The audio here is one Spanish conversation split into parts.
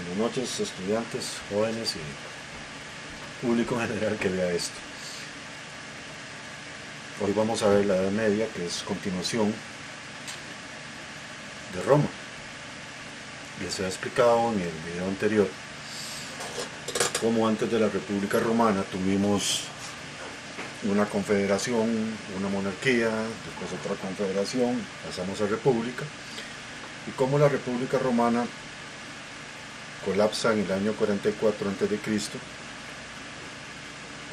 Buenas noches, estudiantes, jóvenes y público en general que vea esto. Hoy vamos a ver la Edad Media, que es continuación de Roma. Les he explicado en el video anterior cómo antes de la República Romana tuvimos una confederación, una monarquía, después otra confederación, pasamos a república, y cómo la República Romana colapsa en el año 44 a.C.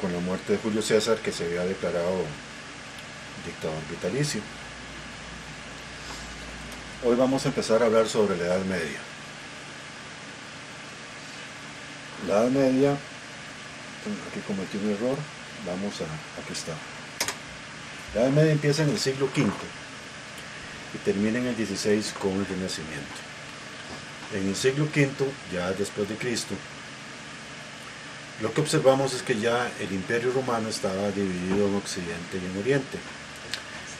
con la muerte de Julio César, que se había declarado dictador vitalicio. Hoy vamos a empezar a hablar sobre la Edad Media. La Edad Media, aquí cometí un error, aquí está. La Edad Media empieza en el siglo V y termina en el XVI con el Renacimiento. En el siglo V, ya después de Cristo, lo que observamos es que ya el Imperio Romano estaba dividido en Occidente y en Oriente.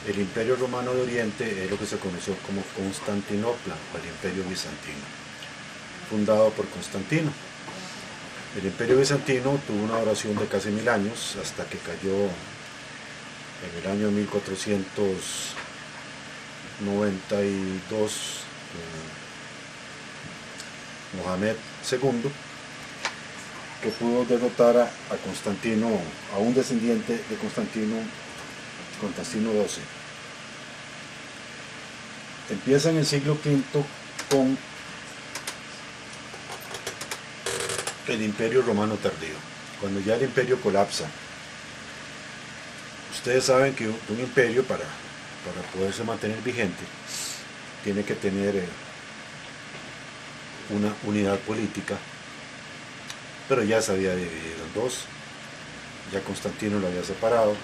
El Imperio Romano de Oriente es lo que se conoció como Constantinopla, o el Imperio Bizantino, fundado por Constantino. El Imperio Bizantino tuvo una duración de casi 1000 años, hasta que cayó en el año 1492 Mohamed II, que pudo derrotar a Constantino, a un descendiente de Constantino XII. Empieza en el siglo V con el Imperio Romano tardío, cuando ya el imperio colapsa. Ustedes saben que un imperio, para poderse mantener vigente, tiene que tener una unidad política, pero ya se había dividido en dos. Ya Constantino lo había separado,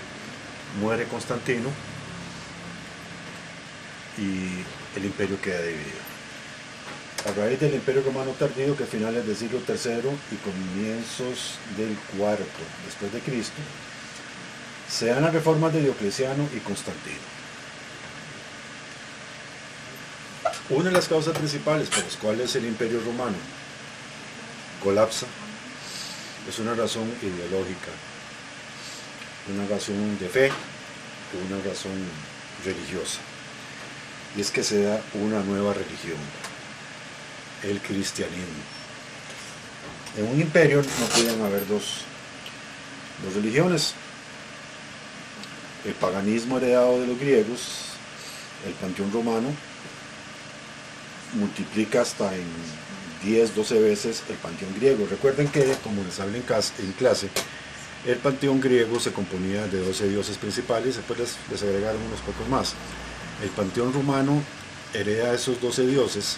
muere Constantino y el imperio queda dividido. A raíz del Imperio Romano tardío, que a finales del siglo III y comienzos del IV después de Cristo, se dan las reformas de Diocleciano y Constantino. Una de las causas principales por las cuales el Imperio Romano colapsa es una razón ideológica, una razón de fe, una razón religiosa. Y es que se da una nueva religión, el cristianismo. En un imperio no podían haber dos religiones. El paganismo heredado de los griegos, el panteón romano, multiplica hasta en 10, 12 veces el panteón griego. Recuerden que, como les hablé en clase, el panteón griego se componía de 12 dioses principales, después les agregaron unos pocos más. El panteón romano hereda esos 12 dioses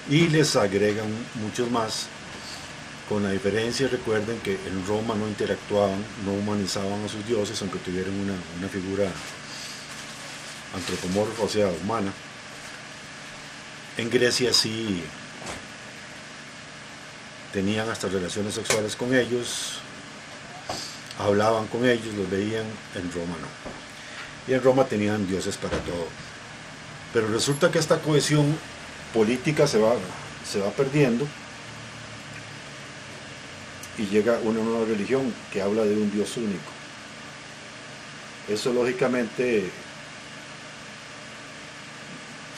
y les agregan muchos más, con la diferencia, recuerden que en Roma no interactuaban, no humanizaban a sus dioses, aunque tuvieran una figura antropomorfa, o sea, humana. En Grecia sí tenían hasta relaciones sexuales con ellos, hablaban con ellos, los veían. En Roma no. Y en Roma tenían dioses para todo. Pero resulta que esta cohesión política se va perdiendo y llega una nueva religión que habla de un Dios único. Eso lógicamente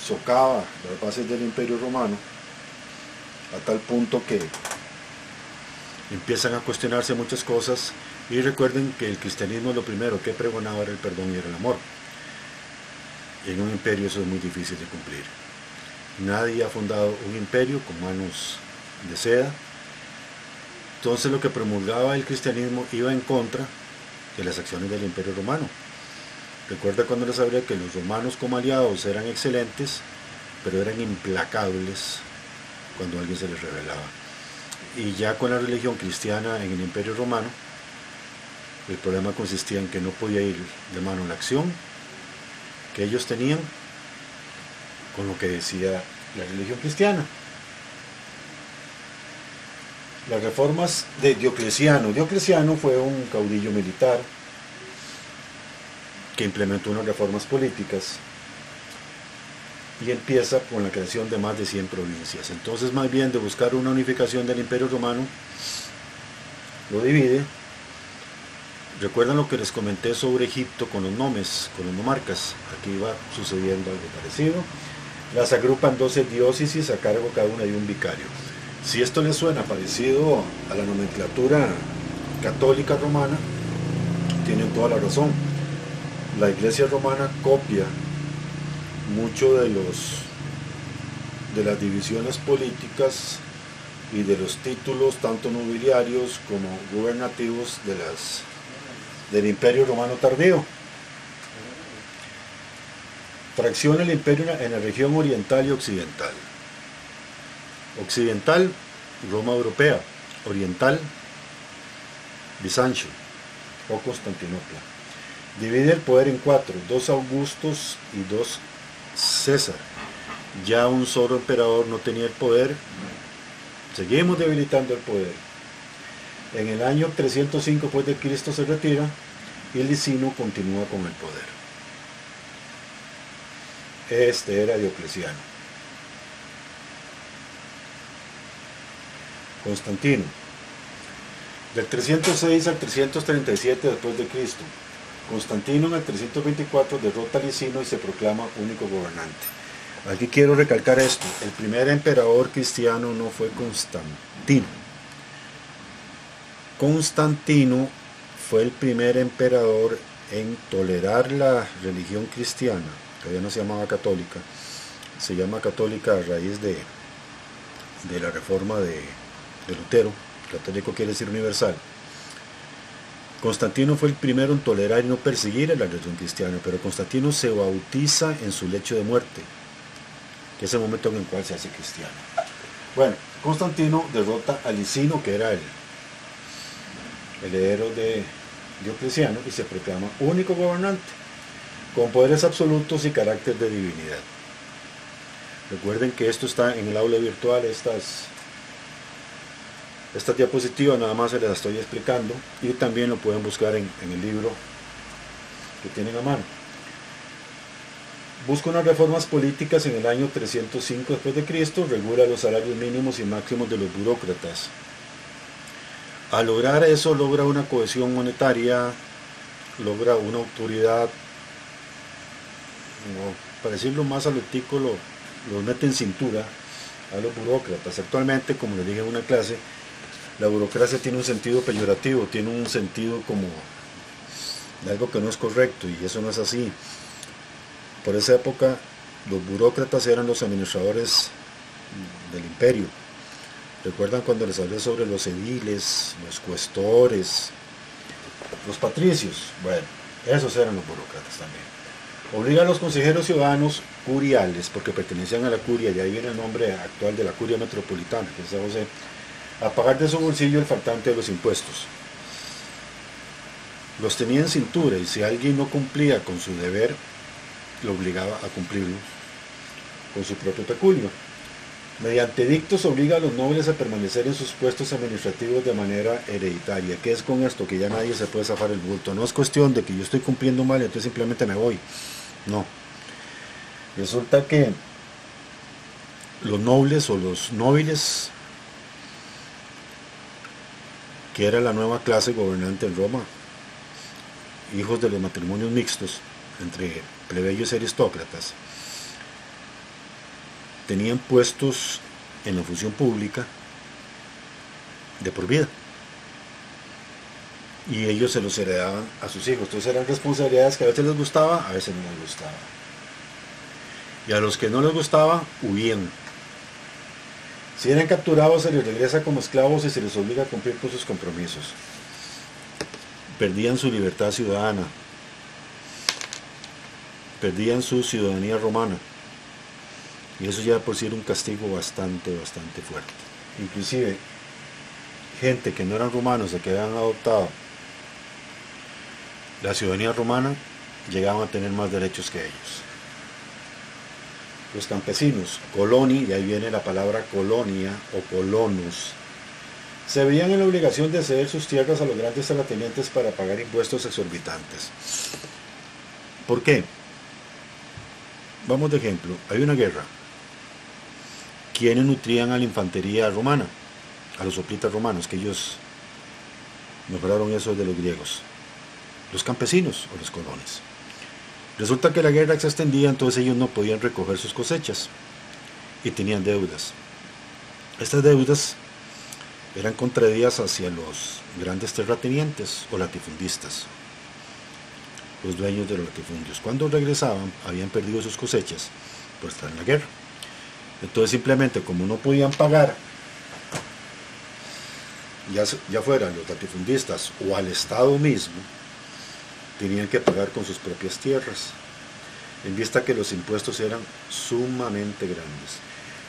socava las bases del Imperio Romano a tal punto que empiezan a cuestionarse muchas cosas. Y recuerden que el cristianismo lo primero que pregonaba era el perdón y era el amor, y en un imperio eso es muy difícil de cumplir. Nadie ha fundado un imperio con manos de seda. Entonces lo que promulgaba el cristianismo iba en contra de las acciones del Imperio Romano. Recuerda cuando les hablé que los romanos como aliados eran excelentes, pero eran implacables cuando alguien se les rebelaba. Y ya con la religión cristiana en el Imperio Romano, el problema consistía en que no podía ir de mano la acción que ellos tenían con lo que decía la religión cristiana. Las reformas de Diocleciano. Diocleciano fue un caudillo militar que implementó unas reformas políticas y empieza con la creación de más de 100 provincias. Entonces, más bien de buscar una unificación del Imperio Romano, lo divide. Recuerdan lo que les comenté sobre Egipto con los nomes, con los nomarcas. Aquí va sucediendo algo parecido. Las agrupa en 12 diócesis a cargo cada una de un vicario. Si esto les suena parecido a la nomenclatura católica romana, tienen toda la razón. La Iglesia romana copia mucho de las divisiones políticas y de los títulos tanto nobiliarios como gubernativos del Imperio Romano tardío. Fracciona el imperio en la región oriental y occidental. Occidental, Roma europea. Oriental, Bizancio o Constantinopla. Divide el poder en 4, 2 Augustos y 2 César. Ya un solo emperador no tenía el poder. Seguimos debilitando el poder. En el año 305 después de Cristo se retira y Licino continúa con el poder. Este era Diocleciano. Constantino. Del 306 al 337 después de Cristo. Constantino en el 324 derrota a Licino y se proclama único gobernante. Aquí quiero recalcar esto: el primer emperador cristiano no fue Constantino. Constantino fue el primer emperador en tolerar la religión cristiana, que ya no se llamaba católica, se llama católica a raíz de la reforma de Lutero. Católico quiere decir universal. Constantino fue el primero en tolerar y no perseguir a la religión cristiana, pero Constantino se bautiza en su lecho de muerte, que es el momento en el cual se hace cristiano. Bueno, Constantino derrota a Licino, que era el heredero de Diocleciano, y se proclama único gobernante, con poderes absolutos y carácter de divinidad. Recuerden que esto está en el aula virtual, estas diapositivas nada más se las estoy explicando, y también lo pueden buscar en el libro que tienen a mano. Busca unas reformas políticas en el año 305 después de Cristo, regula los salarios mínimos y máximos de los burócratas. Al lograr eso, logra una cohesión monetaria, logra una autoridad, para decirlo más alotico, los mete en cintura a los burócratas. Actualmente, como les dije en una clase, la burocracia tiene un sentido peyorativo, tiene un sentido como de algo que no es correcto, y eso no es así. Por esa época, los burócratas eran los administradores del imperio. ¿Recuerdan cuando les hablé sobre los ediles, los cuestores, los patricios? Bueno, esos eran los burócratas también. Obliga a los consejeros ciudadanos curiales, porque pertenecían a la curia, y ahí viene el nombre actual de la curia metropolitana, que es San José, a pagar de su bolsillo el faltante de los impuestos. Los tenía en cintura, y si alguien no cumplía con su deber, lo obligaba a cumplirlo con su propio peculio. Mediante edictos obliga a los nobles a permanecer en sus puestos administrativos de manera hereditaria. ¿Qué es con esto? Que ya nadie se puede zafar el bulto. No es cuestión de que yo estoy cumpliendo mal y entonces simplemente me voy. No. Resulta que los nobles o los nóbiles, que era la nueva clase gobernante en Roma, hijos de los matrimonios mixtos entre plebeyos y aristócratas, tenían puestos en la función pública de por vida, y ellos se los heredaban a sus hijos. Entonces eran responsabilidades que a veces les gustaba, a veces no les gustaba, y a los que no les gustaba huían. Si eran capturados, se les regresa como esclavos y se les obliga a cumplir con sus compromisos. Perdían su libertad ciudadana, perdían su ciudadanía romana, y eso ya por sí era un castigo bastante fuerte. Inclusive gente que no eran romanos, que habían adoptado la ciudadanía romana, llegaban a tener más derechos que ellos. Los campesinos, coloni, y ahí viene la palabra colonia o colonos, se veían en la obligación de ceder sus tierras a los grandes terratenientes para pagar impuestos exorbitantes. ¿Por qué? Vamos de ejemplo, hay una guerra. ¿Quiénes nutrían a la infantería romana? A los hoplitas romanos, que ellos mejoraron eso de los griegos. Los campesinos o los colones. Resulta que la guerra se extendía, entonces ellos no podían recoger sus cosechas y tenían deudas. Estas deudas eran contraídas hacia los grandes terratenientes o latifundistas, los dueños de los latifundios. Cuando regresaban habían perdido sus cosechas por estar en la guerra. Entonces simplemente como no podían pagar, ya fueran los latifundistas o al Estado mismo, tenían que pagar con sus propias tierras, en vista que los impuestos eran sumamente grandes.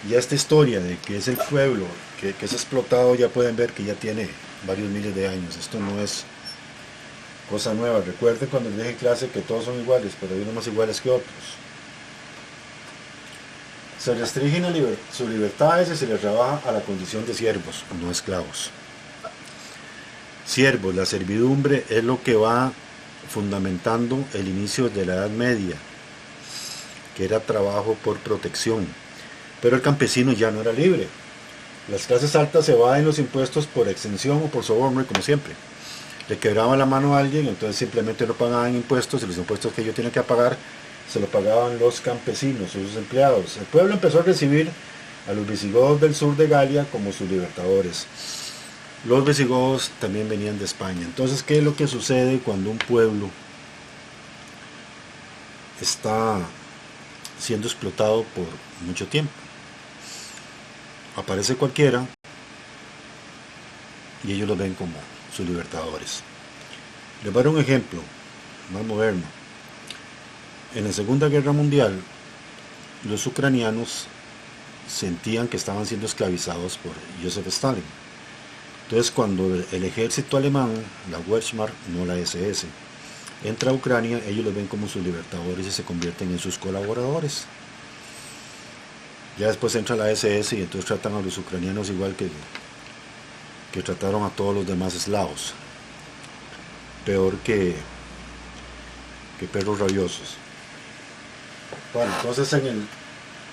Y esta historia de que es el pueblo que es explotado, ya pueden ver que ya tiene varios miles de años. Esto no es cosa nueva. Recuerden cuando les dije en clase que todos son iguales, pero hay unos más iguales que otros. Se restringen sus libertades y se les rebaja a la condición de siervos, no esclavos. Siervos, la servidumbre es lo que va fundamentando el inicio de la Edad Media, que era trabajo por protección. Pero el campesino ya no era libre. Las clases altas se evaden los impuestos por exención o por soborno, y como siempre. Le quebraban la mano a alguien, entonces simplemente no pagaban impuestos, y los impuestos que ellos tenían que pagar se lo pagaban los campesinos, sus empleados. El pueblo empezó a recibir a los visigodos del sur de Galia como sus libertadores. Los visigodos también venían de España. Entonces, ¿qué es lo que sucede cuando un pueblo está siendo explotado por mucho tiempo? Aparece cualquiera y ellos los ven como sus libertadores. Les voy a dar un ejemplo más moderno. En la Segunda Guerra Mundial, los ucranianos sentían que estaban siendo esclavizados por Joseph Stalin. Entonces, cuando el ejército alemán, la Wehrmacht, no la SS, entra a Ucrania, ellos los ven como sus libertadores y se convierten en sus colaboradores. Ya después entra la SS y entonces tratan a los ucranianos igual que trataron a todos los demás eslavos. Peor que perros rabiosos. Bueno, entonces en el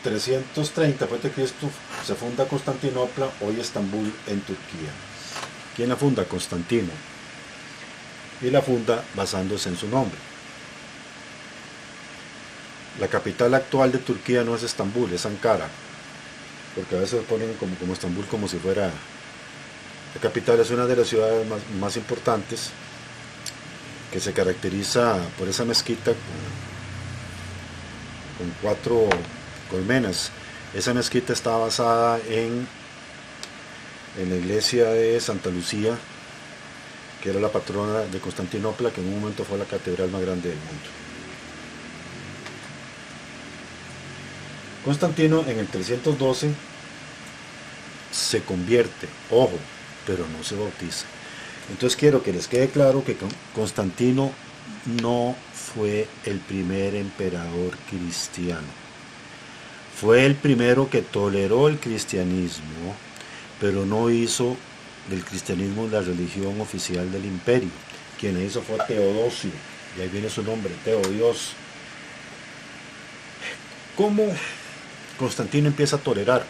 330 a.C. se funda Constantinopla, hoy Estambul, en Turquía. ¿Quién la funda? Constantino. Y la funda basándose en su nombre. La capital actual de Turquía no es Estambul, es Ankara. Porque a veces ponen como Estambul como si fuera... La capital es una de las ciudades más importantes, que se caracteriza por esa mezquita con 4 colmenas. Esa mezquita está basada en la iglesia de Santa Lucía, que era la patrona de Constantinopla, que en un momento fue la catedral más grande del mundo. Constantino en el 312 se convierte, ojo, pero no se bautiza. Entonces quiero que les quede claro que Constantino no fue el primer emperador cristiano. Fue el primero que toleró el cristianismo, pero no hizo del cristianismo la religión oficial del imperio. Quien la hizo fue Teodosio, y ahí viene su nombre, Teodios. ¿Cómo Constantino empieza a tolerar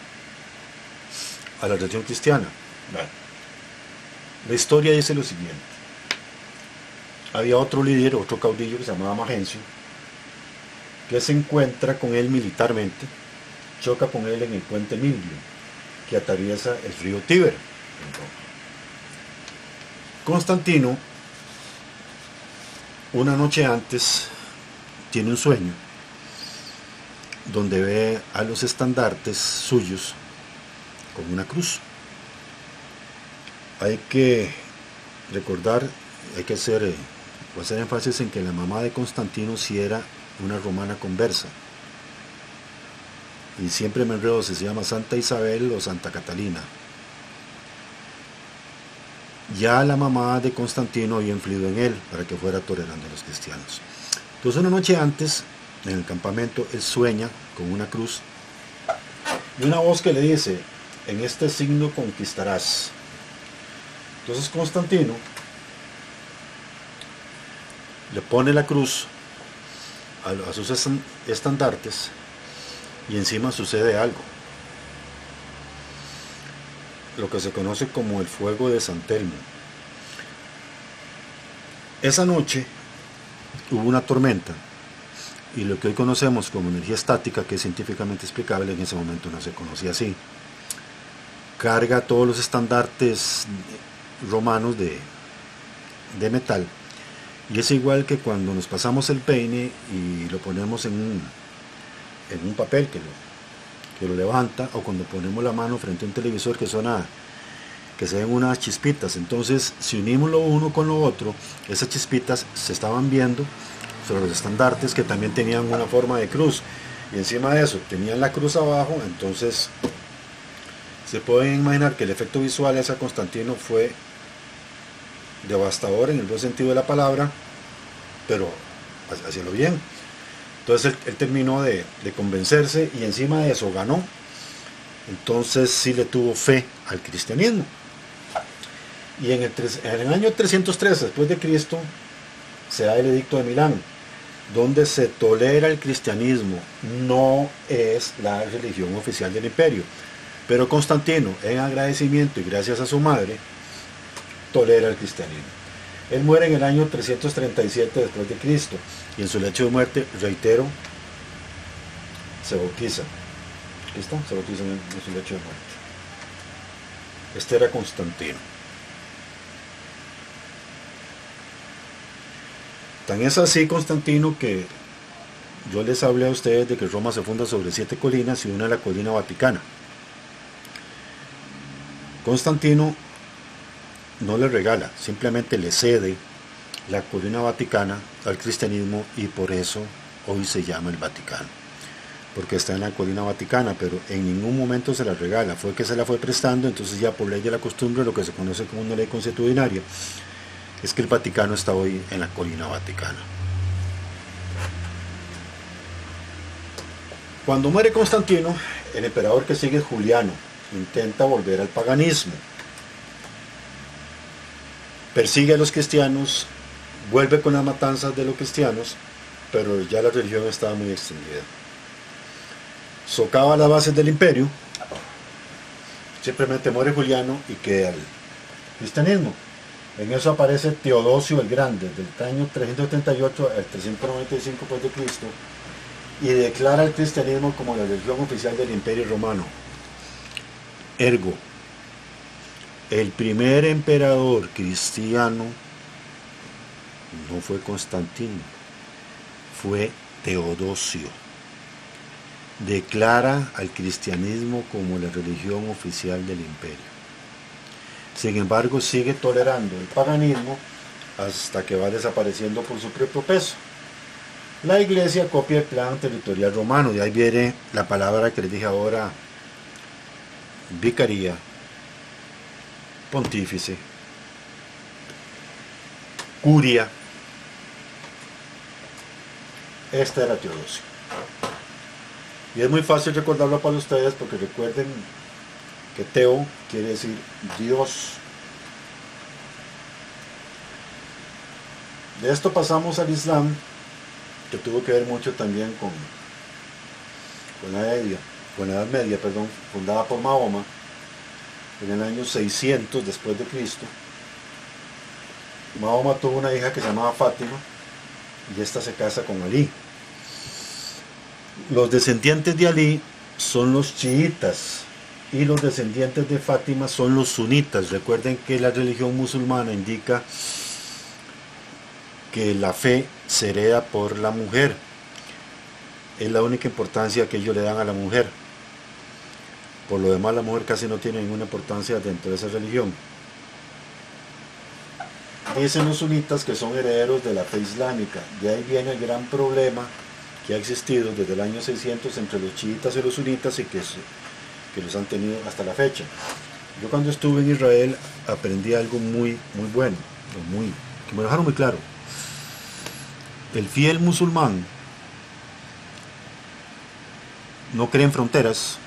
a la religión cristiana? Bueno, la historia dice lo siguiente. Había otro líder, otro caudillo que se llamaba Magencio, que se encuentra con él militarmente, choca con él en el puente Milvio, que atraviesa el río Tíber. Constantino, una noche antes, tiene un sueño donde ve a los estandartes suyos con una cruz. Hay que recordar, hay que hacer énfasis en que la mamá de Constantino sí era una romana conversa. Y siempre me enredo si se llama Santa Isabel o Santa Catalina. Ya la mamá de Constantino había influido en él para que fuera tolerando a los cristianos. Entonces una noche antes, en el campamento, él sueña con una cruz y una voz que le dice: en este signo conquistarás. Entonces Constantino le pone la cruz a sus estandartes y encima sucede algo, lo que se conoce como el fuego de San Telmo. Esa noche hubo una tormenta, y lo que hoy conocemos como energía estática, que es científicamente explicable, en ese momento no se conocía así, carga todos los estandartes romanos de metal, y es igual que cuando nos pasamos el peine y lo ponemos en un papel que lo levanta, o cuando ponemos la mano frente a un televisor que se ven unas chispitas. Entonces, si unimos lo uno con lo otro, esas chispitas se estaban viendo sobre los estandartes, que también tenían una forma de cruz, y encima de eso tenían la cruz abajo. Entonces se pueden imaginar que el efecto visual hacia Constantino fue devastador en el buen sentido de la palabra, pero hacia lo bien. Entonces él terminó de convencerse, y encima de eso ganó. Entonces sí le tuvo fe al cristianismo. Y en el año 313 después de Cristo se da el Edicto de Milán, donde se tolera el cristianismo. No es la religión oficial del imperio, pero Constantino, en agradecimiento y gracias a su madre, tolera el cristianismo. Él muere en el año 337 después de Cristo, y en su lecho de muerte, reitero, se bautiza. Aquí está, se bautiza en su lecho de muerte. Este era Constantino. Tan es así Constantino que yo les hablé a ustedes de que Roma se funda sobre 7 colinas, y una es la colina Vaticana. Constantino no le regala, simplemente le cede la colina Vaticana al cristianismo, y por eso hoy se llama el Vaticano, porque está en la colina Vaticana, pero en ningún momento se la regala, fue que se la fue prestando. Entonces, ya por ley de la costumbre, lo que se conoce como una ley consuetudinaria, es que el Vaticano está hoy en la colina Vaticana. Cuando muere Constantino, el emperador que sigue, Juliano, intenta volver al paganismo, persigue a los cristianos, vuelve con las matanzas de los cristianos, pero ya la religión estaba muy extendida. Socava las bases del imperio, simplemente muere Juliano y queda el cristianismo. En eso aparece Teodosio el Grande, del año 378 al 395 a.C., y declara el cristianismo como la religión oficial del imperio romano. Ergo, el primer emperador cristiano no fue Constantino, fue Teodosio. Declara al cristianismo como la religión oficial del imperio. Sin embargo, sigue tolerando el paganismo hasta que va desapareciendo por su propio peso. La iglesia copia el plan territorial romano, de ahí viene la palabra que les dije ahora: vicaría, pontífice, curia. Este era Teodosio. Y es muy fácil recordarlo para ustedes, porque recuerden que Teo quiere decir Dios. De esto pasamos al Islam, que tuvo que ver mucho también con la Edad Media, fundada por Mahoma en el año 600 después de Cristo. Mahoma tuvo una hija que se llamaba Fátima, y esta se casa con Alí. Los descendientes de Alí son los chiitas, y los descendientes de Fátima son los sunitas. Recuerden que la religión musulmana indica que la fe se hereda por la mujer. Es la única importancia que ellos le dan a la mujer. Por lo demás, la mujer casi no tiene ninguna importancia dentro de esa religión. Dicen los sunitas que son herederos de la fe islámica. De ahí viene el gran problema que ha existido desde el año 600 entre los chiitas y los sunitas, y que los han tenido hasta la fecha. Yo, cuando estuve en Israel, aprendí algo muy bueno, que me lo dejaron muy claro. El fiel musulmán no cree en fronteras,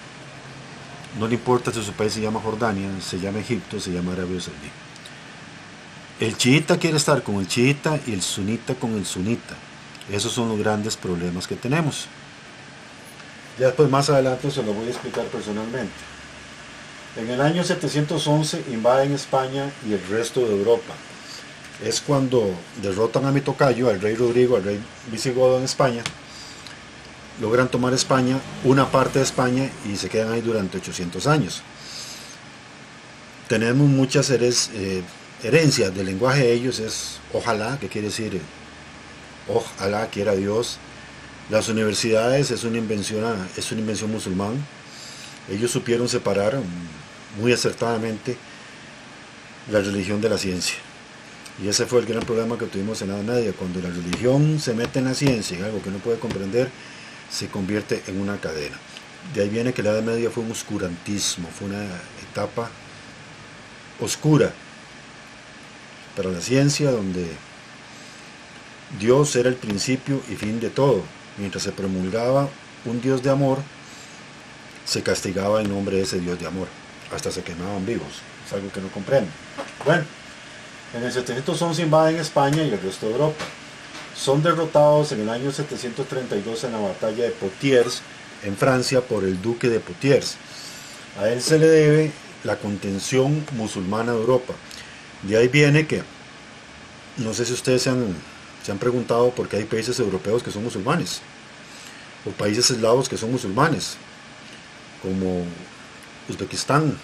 no le importa si su país se llama Jordania, se llama Egipto, se llama Arabia Saudí. El chiita quiere estar con el chiita y el sunita con el sunita. Esos son los grandes problemas que tenemos. Ya después más adelante se lo voy a explicar personalmente. En el año 711 invaden España y el resto de Europa. Es cuando derrotan a mi tocayo, al rey Rodrigo, al rey visigodo en España. Logran tomar España, una parte de España, y se quedan ahí durante 800 años. Tenemos muchas herencias del lenguaje de ellos, es ojalá, que quiere decir ojalá quiera Dios. Las universidades es una invención musulmán. Ellos supieron separar muy acertadamente la religión de la ciencia. Y ese fue el gran problema que tuvimos en la Edad Media. Cuando la religión se mete en la ciencia, en algo que no puede comprender, se convierte en una cadena. De ahí viene que la Edad Media fue un oscurantismo, fue una etapa oscura para la ciencia, donde Dios era el principio y fin de todo. Mientras se promulgaba un Dios de amor, se castigaba en nombre de ese Dios de amor, hasta se quemaban vivos. Es algo que no comprendo. Bueno, en el 711 invaden España y el resto de Europa. Son derrotados en el año 732 en la batalla de Poitiers, en Francia, por el duque de Poitiers. A él se le debe la contención musulmana de Europa. De ahí viene que, no sé si ustedes se han preguntado por qué hay países europeos que son musulmanes, o países eslavos que son musulmanes, como Uzbekistán,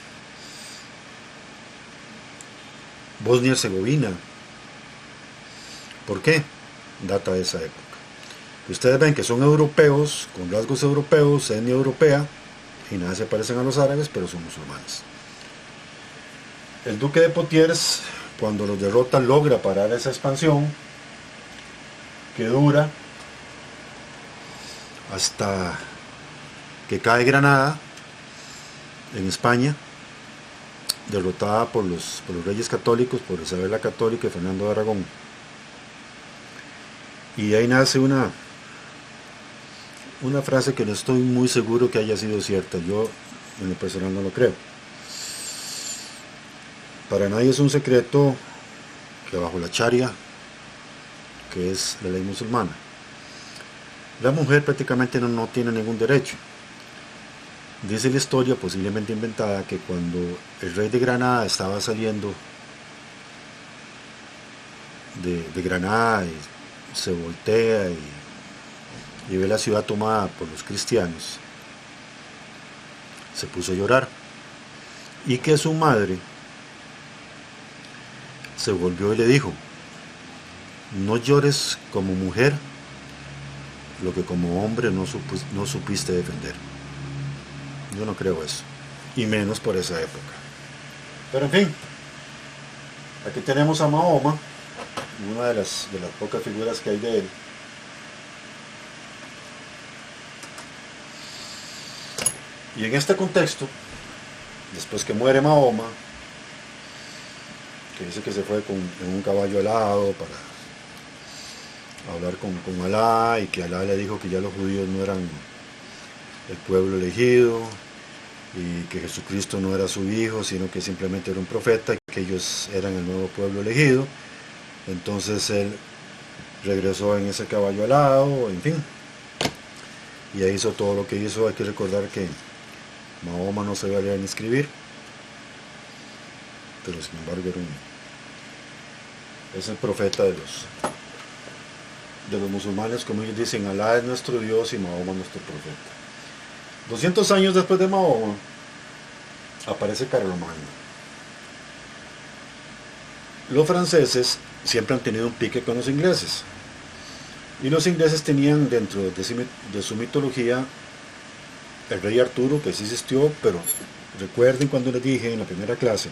Bosnia y Herzegovina. ¿Por qué? Data de esa época. Ustedes ven que son europeos, con rasgos europeos, etnia europea, y nada se parecen a los árabes, pero son musulmanes. El duque de Poitiers, cuando los derrota, logra parar esa expansión, que dura hasta que cae Granada, en España, derrotada por los reyes católicos, por Isabel la Católica y Fernando de Aragón. Y ahí nace una frase que no estoy muy seguro que haya sido cierta. Yo en lo personal no lo creo. Para nadie es un secreto que bajo la Sharia, que es la ley musulmana, la mujer prácticamente no tiene ningún derecho. Dice la historia, posiblemente inventada, que cuando el rey de Granada estaba saliendo de Granada y se voltea y ve la ciudad tomada por los cristianos, se puso a llorar, y que su madre se volvió y le dijo: no llores como mujer lo que como hombre no supiste defender. Yo no creo eso, y menos por esa época. Pero en fin, aquí tenemos a Mahoma, una de las pocas figuras que hay de él. Y en este contexto, después que muere Mahoma, que dice que se fue en un caballo alado para hablar con Alá, y que Alá le dijo que ya los judíos no eran el pueblo elegido, y que Jesucristo no era su hijo, sino que simplemente era un profeta, y que ellos eran el nuevo pueblo elegido. Entonces él regresó en ese caballo alado, en fin, y ahí hizo todo lo que hizo. Hay que recordar que Mahoma no sabía leer ni escribir, pero sin embargo es el profeta de los musulmanes. Como ellos dicen, Alá es nuestro Dios y Mahoma nuestro profeta. 200 años después de Mahoma aparece Carlomagno. Los franceses siempre han tenido un pique con los ingleses, y los ingleses tenían dentro de su mitología el rey Arturo, que sí existió, pero recuerden cuando les dije en la primera clase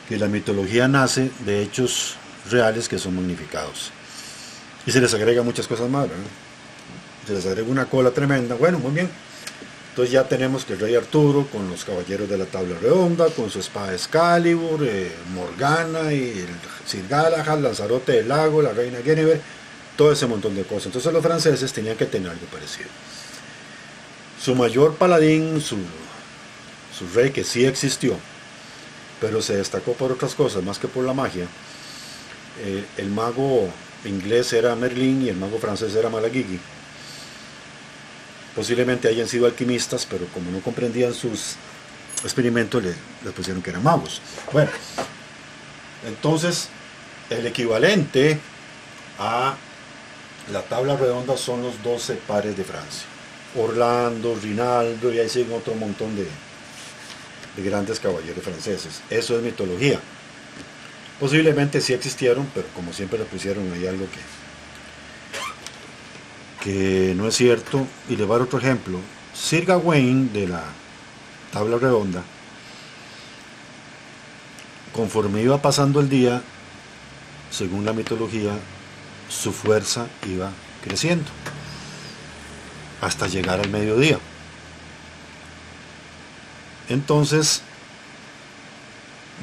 que la mitología nace de hechos reales que son magnificados, y se les agrega muchas cosas más, ¿verdad? Se les agrega una cola tremenda. Bueno, muy bien. Entonces ya tenemos que el rey Arturo, con los caballeros de la tabla redonda, con su espada Excalibur, Morgana y el Sir Galahad, Lanzarote del lago, la reina Guinevere, todo ese montón de cosas. Entonces los franceses tenían que tener algo parecido. Su mayor paladín, su rey, que sí existió, pero se destacó por otras cosas más que por la magia. El mago inglés era Merlín y el mago francés era Malagigi. Posiblemente hayan sido alquimistas, pero como no comprendían sus experimentos, les pusieron que eran magos. Bueno, entonces el equivalente a la tabla redonda son los 12 pares de Francia. Orlando, Rinaldo, y ahí siguen otro montón de grandes caballeros franceses. Eso es mitología. Posiblemente sí existieron, pero como siempre le pusieron ahí algo que no es cierto. Y le voy a dar otro ejemplo. Sir Gawain de la tabla redonda, conforme iba pasando el día, según la mitología, su fuerza iba creciendo hasta llegar al mediodía. Entonces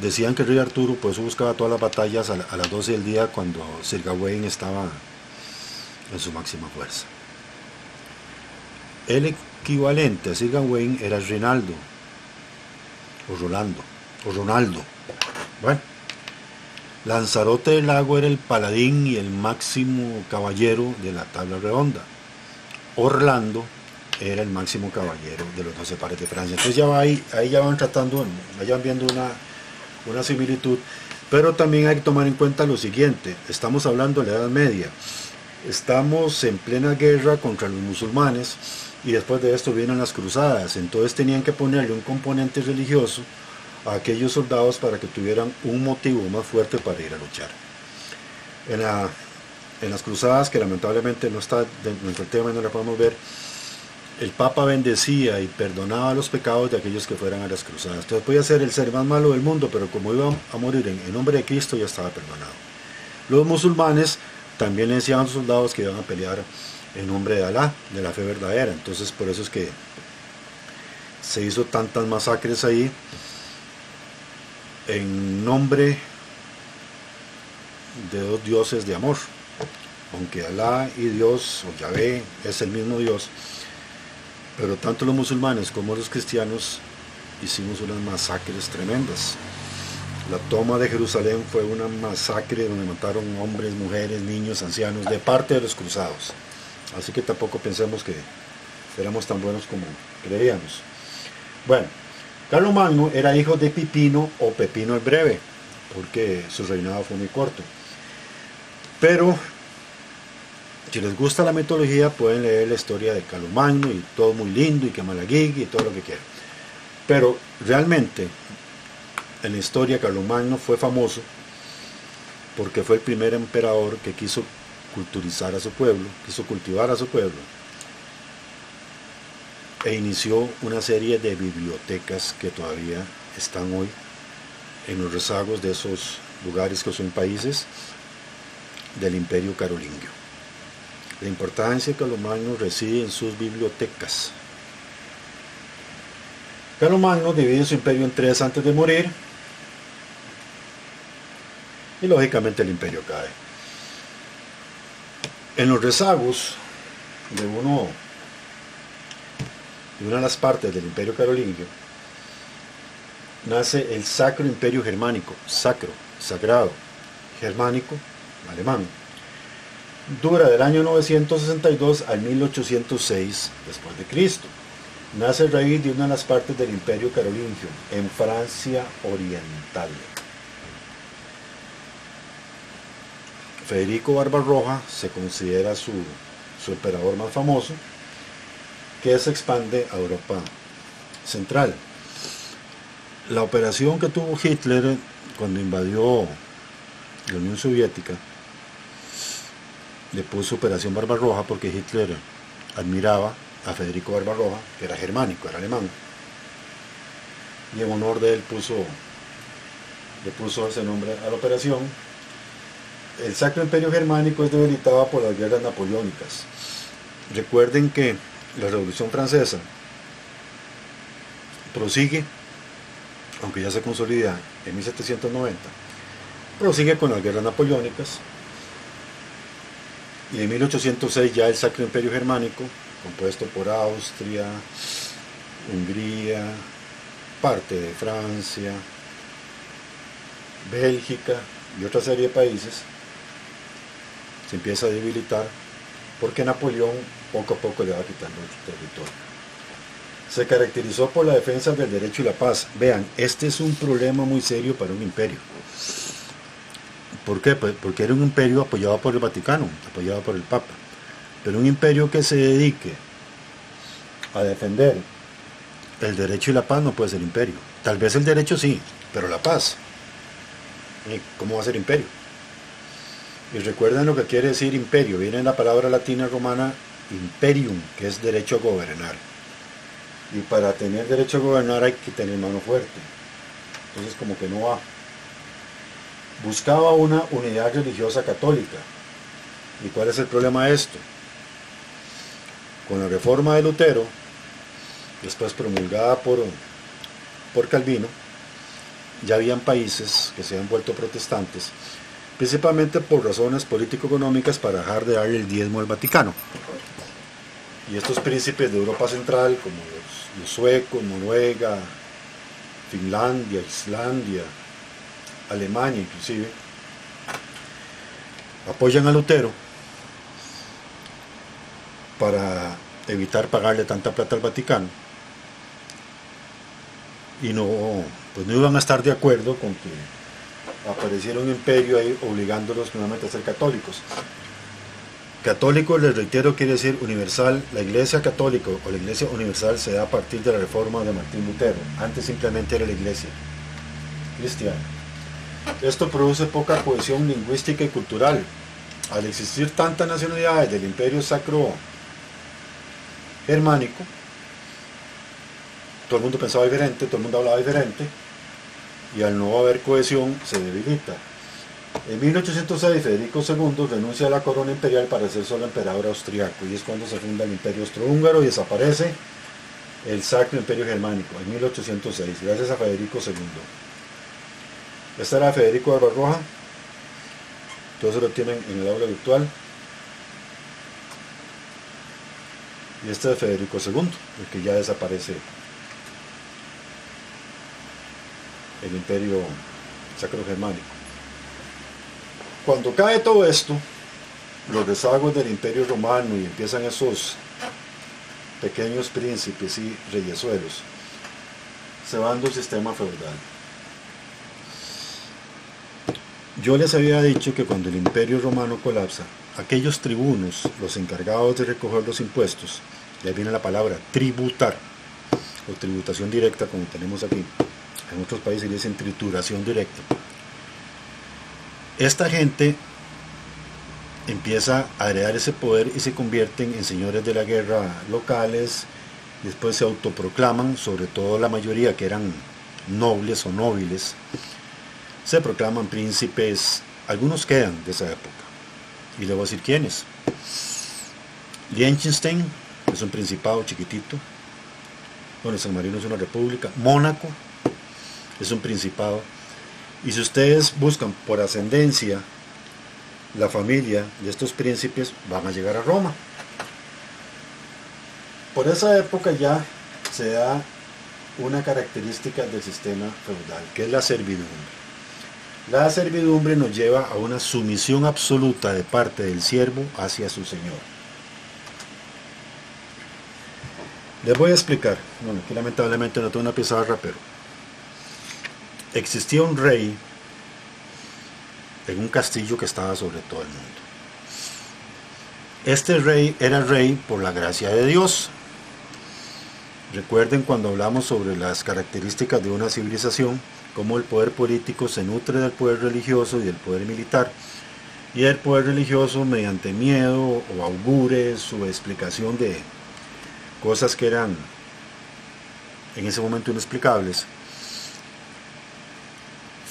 decían que el rey Arturo por eso buscaba todas las batallas a las 12 del día, cuando Sir Gawain estaba en su máxima fuerza. El equivalente a Sir Gawain era Rinaldo o Ronaldo. Bueno, Lanzarote del Lago era el paladín y el máximo caballero de la tabla redonda. Orlando era el máximo caballero de los 12 pares de Francia. Entonces ahí ya van tratando, ya van viendo una similitud, pero también hay que tomar en cuenta lo siguiente: estamos hablando de la Edad Media, estamos en plena guerra contra los musulmanes, y después de esto vienen las cruzadas. Entonces tenían que ponerle un componente religioso a aquellos soldados para que tuvieran un motivo más fuerte para ir a luchar. En las cruzadas, que lamentablemente no está dentro del tema y no la podemos ver, el Papa bendecía y perdonaba los pecados de aquellos que fueran a las cruzadas. Entonces podía ser el ser más malo del mundo, pero como iba a morir en nombre de Cristo, ya estaba perdonado. Los musulmanes también le decían a los soldados que iban a pelear en nombre de Alá, de la fe verdadera. Entonces por eso es que se hizo tantas masacres ahí, en nombre de dos dioses de amor. Aunque Alá y Dios, o Yahvé, es el mismo Dios, pero tanto los musulmanes como los cristianos hicimos unas masacres tremendas. La toma de Jerusalén fue una masacre donde mataron hombres, mujeres, niños, ancianos, de parte de los cruzados. Así que tampoco pensemos que éramos tan buenos como creíamos. Bueno, Carlomagno era hijo de Pipino, o Pepino el Breve, porque su reinado fue muy corto. Pero si les gusta la mitología, pueden leer la historia de Carlomagno, y todo muy lindo, y que Malagigi, y todo lo que quieran. Pero realmente, en la historia, Carlomagno fue famoso porque fue el primer emperador que quiso culturizar a su pueblo, quiso cultivar a su pueblo, e inició una serie de bibliotecas que todavía están hoy en los rezagos de esos lugares que son países del Imperio Carolingio. La importancia de Carlomagno reside en sus bibliotecas. Carlomagno divide su imperio en tres antes de morir, y lógicamente el imperio cae. En los rezagos de una de las partes del Imperio Carolingio nace el Sacro Imperio Germánico, sacro, sagrado, germánico, alemán. Dura del año 962 al 1806 después de Cristo. Nace a raíz de una de las partes del Imperio Carolingio, en Francia Oriental. Federico Barbarroja se considera su emperador más famoso, que se expande a Europa Central. La operación que tuvo Hitler cuando invadió la Unión Soviética, le puso Operación Barbarroja porque Hitler admiraba a Federico Barbarroja, que era germánico, era alemán, y en honor de él le puso ese nombre a la operación. El Sacro Imperio Germánico es debilitado por las guerras napoleónicas. Recuerden que la Revolución Francesa prosigue, aunque ya se consolida en 1790, prosigue con las guerras napoleónicas, y en 1806 ya el Sacro Imperio Germánico, compuesto por Austria, Hungría, parte de Francia, Bélgica y otra serie de países, se empieza a debilitar porque Napoleón poco a poco le va quitando otro territorio. Se caracterizó por la defensa del derecho y la paz. Vean, este es un problema muy serio para un imperio. ¿Por qué? Pues porque era un imperio apoyado por el Vaticano, apoyado por el Papa. Pero un imperio que se dedique a defender el derecho y la paz no puede ser imperio. Tal vez el derecho sí, pero la paz, ¿cómo va a ser imperio? Y recuerden lo que quiere decir imperio. Viene en la palabra latina romana imperium, que es derecho a gobernar. Y para tener derecho a gobernar hay que tener mano fuerte. Entonces como que no va. Buscaba una unidad religiosa católica. ¿Y cuál es el problema de esto? Con la reforma de Lutero, después promulgada por Calvino, ya habían países que se habían vuelto protestantes, principalmente por razones político-económicas para dejar de darle el diezmo al Vaticano. Y estos príncipes de Europa Central, como los suecos, Noruega, Finlandia, Islandia, Alemania inclusive, apoyan a Lutero para evitar pagarle tanta plata al Vaticano, y pues no iban a estar de acuerdo con que apareciera un imperio ahí obligándolos nuevamente a ser católicos. Católico, les reitero, quiere decir universal. La Iglesia católica o la Iglesia universal se da a partir de la reforma de Martín Lutero. Antes simplemente era la Iglesia cristiana. Esto produce poca cohesión lingüística y cultural. Al existir tantas nacionalidades del Imperio Sacro Germánico, todo el mundo pensaba diferente, todo el mundo hablaba diferente, y al no haber cohesión se debilita. En 1806 Federico II renuncia a la corona imperial para ser solo emperador austriaco, y es cuando se funda el Imperio Austrohúngaro y desaparece el Sacro Imperio Germánico en 1806, gracias a Federico II. Esta era Federico Barbarroja, todos se lo tienen en el aula virtual. Y este es Federico II, el que ya desaparece el Imperio Sacro Germánico. Cuando cae todo esto, los rezagos del Imperio Romano, y empiezan esos pequeños príncipes y reyesuelos, se van de un sistema feudal. Yo les había dicho que cuando el Imperio Romano colapsa, aquellos tribunos, los encargados de recoger los impuestos, y ahí viene la palabra tributar, o tributación directa como tenemos aquí, en otros países dicen trituración directa. Esta gente empieza a heredar ese poder y se convierten en señores de la guerra locales, después se autoproclaman, sobre todo la mayoría que eran nobles o nóbiles, se proclaman príncipes, algunos quedan de esa época, y le voy a decir quiénes. Liechtenstein es un principado chiquitito, bueno, San Marino es una república. Mónaco es un principado, y si ustedes buscan por ascendencia la familia de estos príncipes, van a llegar a Roma. Por esa época ya se da una característica del sistema feudal, que es la servidumbre. La servidumbre nos lleva a una sumisión absoluta de parte del siervo hacia su señor. Les voy a explicar. Bueno, aquí lamentablemente no tengo una pizarra, pero existía un rey en un castillo que estaba sobre todo el mundo. Este rey era rey por la gracia de Dios. Recuerden cuando hablamos sobre las características de una civilización, cómo el poder político se nutre del poder religioso y del poder militar, y el poder religioso mediante miedo o augures o explicación de cosas que eran en ese momento inexplicables,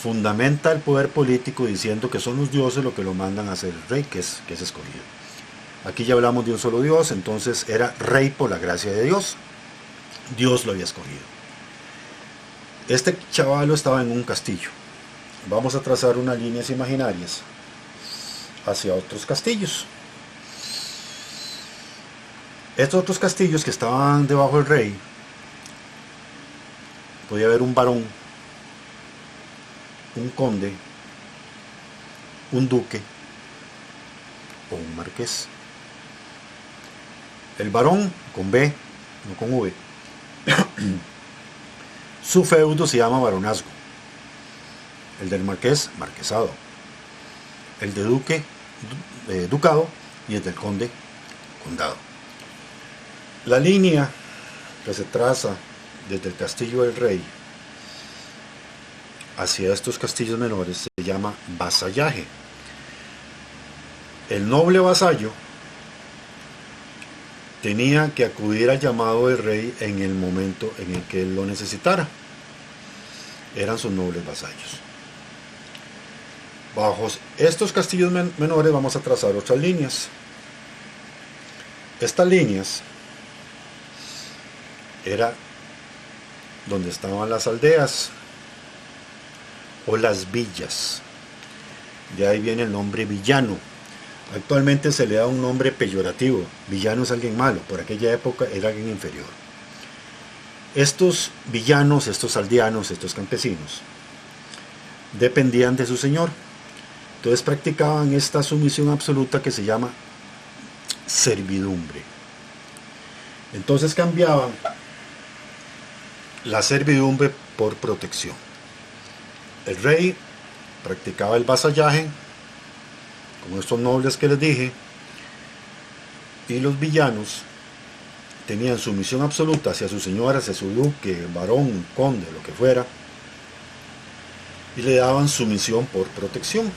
fundamenta el poder político diciendo que son los dioses los que lo mandan a ser el rey, que es escogido. Aquí ya hablamos de un solo Dios, entonces era rey por la gracia de Dios. Dios lo había escogido. Este chavalo estaba en un castillo. Vamos a trazar unas líneas imaginarias hacia otros castillos. Estos otros castillos que estaban debajo del rey, podía haber un varón, un conde, un duque o un marqués. El barón, con B, no con V, su feudo se llama baronazgo. El del marqués, marquesado. El de duque, ducado. Y el del conde, condado. La línea que se traza desde el castillo del rey hacia estos castillos menores se llama vasallaje. El noble vasallo tenía que acudir al llamado del rey en el momento en el que él lo necesitara. Eran sus nobles vasallos. Bajo estos castillos menores vamos a trazar otras líneas. Estas líneas era donde estaban las aldeas o las villas. De ahí viene el nombre villano. Actualmente se le da un nombre peyorativo. Villano es alguien malo, por aquella época era alguien inferior. Estos villanos, estos aldeanos, estos campesinos, dependían de su señor. Entonces practicaban esta sumisión absoluta que se llama servidumbre. Entonces cambiaban la servidumbre por protección. El rey practicaba el vasallaje, como estos nobles que les dije, y los villanos tenían sumisión absoluta hacia su señora, hacia su duque, varón, conde, lo que fuera, y le daban sumisión por protección.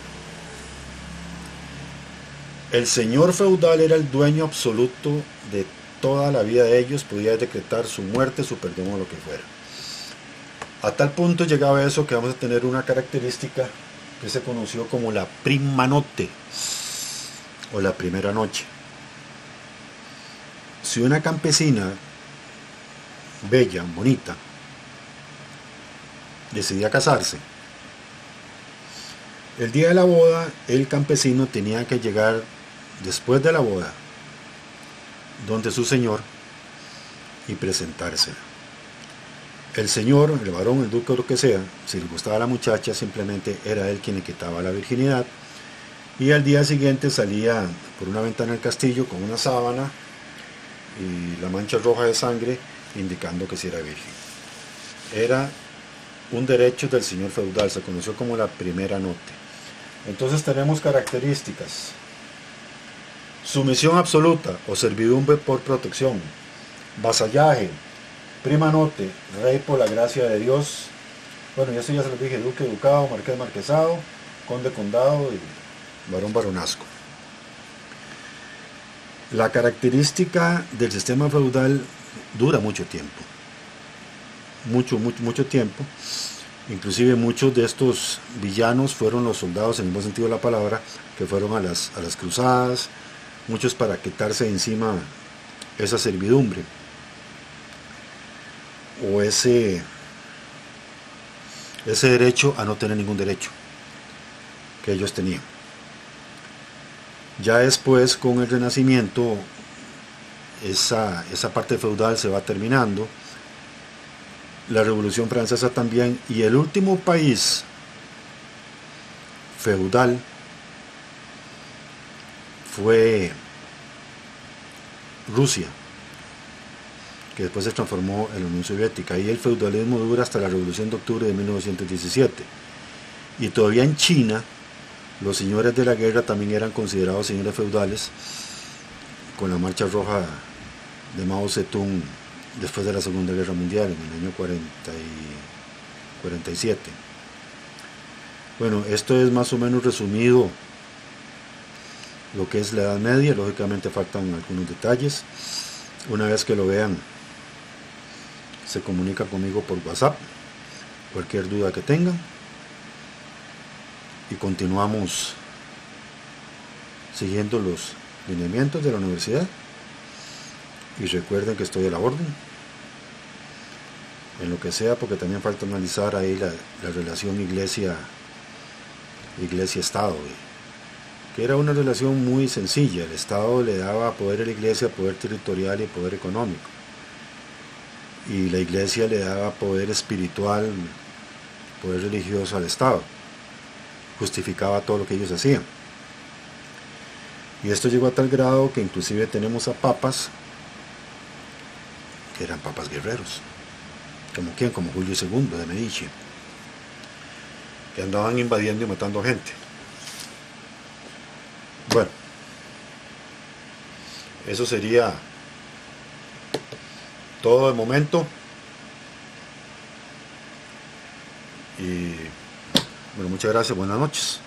El señor feudal era el dueño absoluto de toda la vida de ellos, podía decretar su muerte, su perdón o lo que fuera. A tal punto llegaba eso que vamos a tener una característica que se conoció como la prima notte o la primera noche. Si una campesina bella, bonita, decidía casarse, el día de la boda el campesino tenía que llegar después de la boda donde su señor y presentársela. El señor, el varón, el duque o lo que sea, si le gustaba a la muchacha, simplemente era él quien le quitaba la virginidad, y al día siguiente salía por una ventana del castillo con una sábana y la mancha roja de sangre indicando que sí era virgen. Era un derecho del señor feudal, se conoció como la primera notte. Entonces tenemos características: sumisión absoluta o servidumbre por protección, vasallaje, prima notte, rey por la gracia de Dios. Bueno, y eso ya se lo dije: duque, ducado, marqués, marquesado, conde, condado y varón, baronazgo. La característica del sistema feudal dura mucho tiempo, mucho tiempo. Inclusive muchos de estos villanos fueron los soldados, en el buen sentido de la palabra, que fueron a las cruzadas, muchos para quitarse de encima esa servidumbre o ese derecho a no tener ningún derecho que ellos tenían. Ya después, con el Renacimiento, esa parte feudal se va terminando, la Revolución Francesa también, y el último país feudal fue Rusia, que después se transformó en la Unión Soviética, y el feudalismo dura hasta la Revolución de Octubre de 1917. Y todavía en China, los señores de la guerra también eran considerados señores feudales, con la marcha roja de Mao Zedong después de la Segunda Guerra Mundial, en el año 47. Bueno, esto es más o menos resumido lo que es la Edad Media. Lógicamente faltan algunos detalles. Una vez que lo vean, se comunica conmigo por WhatsApp, cualquier duda que tengan, y continuamos siguiendo los lineamientos de la universidad. Y recuerden que estoy a la orden en lo que sea, porque también falta analizar ahí la relación iglesia-estado, que era una relación muy sencilla. El Estado le daba poder a la iglesia, poder territorial y poder económico, y la iglesia le daba poder espiritual, poder religioso al Estado. Justificaba todo lo que ellos hacían. Y esto llegó a tal grado que inclusive tenemos a papas que eran papas guerreros. ¿Como quién? Como Julio II de Medici, que andaban invadiendo y matando gente. Bueno, eso sería todo de momento. Y bueno, muchas gracias, buenas noches.